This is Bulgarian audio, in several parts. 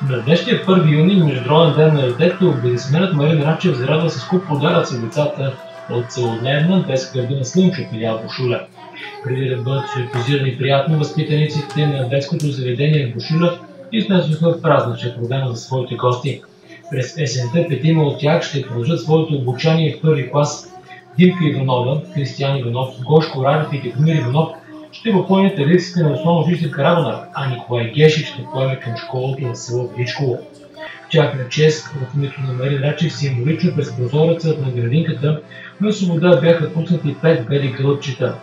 На днешния 1 юни, Международен ден на детето, бизнесменът Марин Рачев зарадва с куп подаръци за децата от целодневна детска градина Слънчев, филиал Бушуля. Преди да бъдат сюрпризирани приятно, възпитаниците на детското заведение в Бушуля изнесоха празнична програма за своите гости. През есента 5 от тях ще продължат своето обучение в първи клас. Димка Иванова, Кристиян Иванов, Гошко Радев и Тихомир Иванов ще попълнят традициите на основно учител Карабанар, а Николай Гешев ще поеме към школата на село Величково. В тяхна чест, в името на Марин Рачев, символично през прозореца на градинката на свобода бяха пуснати 5 бели гълъбчета.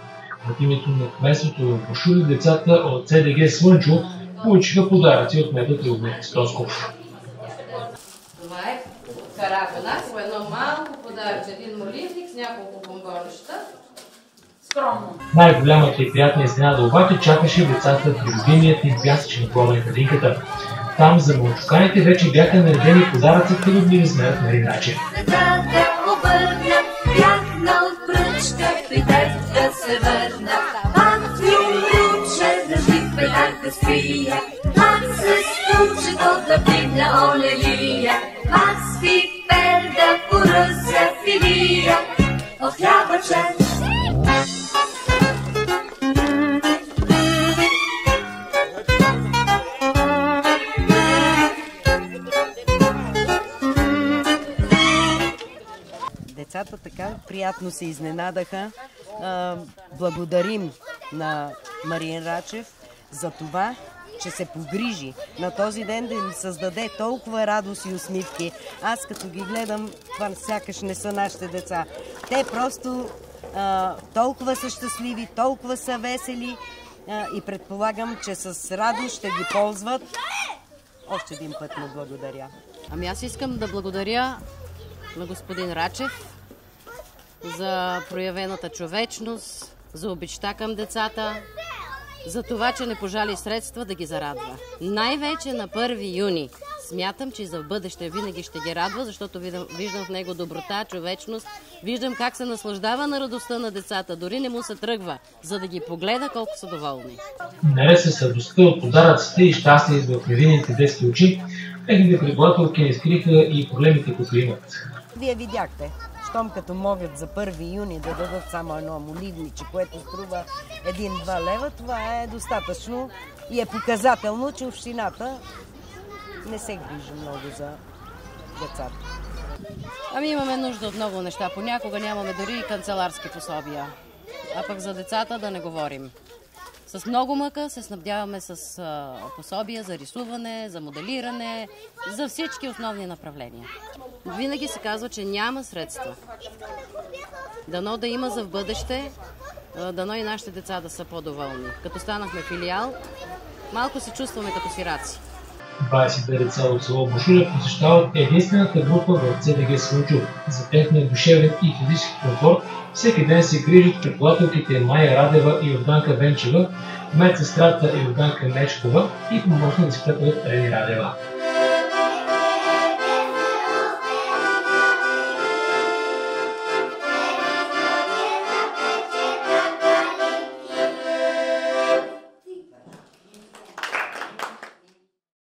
От името на кметството в Бушуля децата от СДГ Слънчо получиха подаръци от кметът Любомир Стосков. Това е Карабанар, по едно малко подаръче, един моливник с няколко бомбонища. Скромно. Най-голямата и приятна изненада обаче чакаше децата при любимият им пясъчен двор на градинката. Там за малчуканите вече бяха наредени подаръците от бизнесменът Марин Рачев. Децата така приятно се изненадаха. Благодарим на Марин Рачев за това, че се погрижи на този ден да им създаде толкова радост и усмивки. Аз като ги гледам, това сякаш не са нашите деца. Те просто толкова са щастливи, толкова са весели и предполагам, че с радост ще ги ползват. Още един път му благодаря. Ами аз искам да благодаря на господин Рачев за проявената човечност, за обичта към децата, за това, че не пожали средства да ги зарадва. Най-вече на 1 юни. Смятам, че за в бъдеще винаги ще ги радва, защото виждам в него доброта, човечност, виждам как се наслаждава на радостта на децата, дори не му се тръгва, за да ги погледа колко са доволни. Наред с радостта от подаръците и щастие в невинните детски очи, техните преподавателки не скриха и проблемите, които имат. Вие видяхте, щом като могат за 1 юни да дадат само едно моливниче, което струва 1-2 лева, това е достатъчно и е показателно, че общината не се грижи много за децата. Ами имаме нужда от много неща. Понякога нямаме дори и канцеларски пособия. А пък за децата да не говорим. С много мъка се снабдяваме с пособия за рисуване, за моделиране, за всички основни направления. Винаги се казва, че няма средства. Дано да има за в бъдеще, дано и нашите деца да са по-доволни. Като станахме филиал, малко се чувстваме като сираци. 22 деца от село Бушуля посещават единствената група в СДГ Слънчев. За техния душевен и физически комфорт всеки ден се грижат преподавателките Майя Радева и Йорданка Венчева, медсестрата Йорданка Мечкова и помощник директор Рени Радева.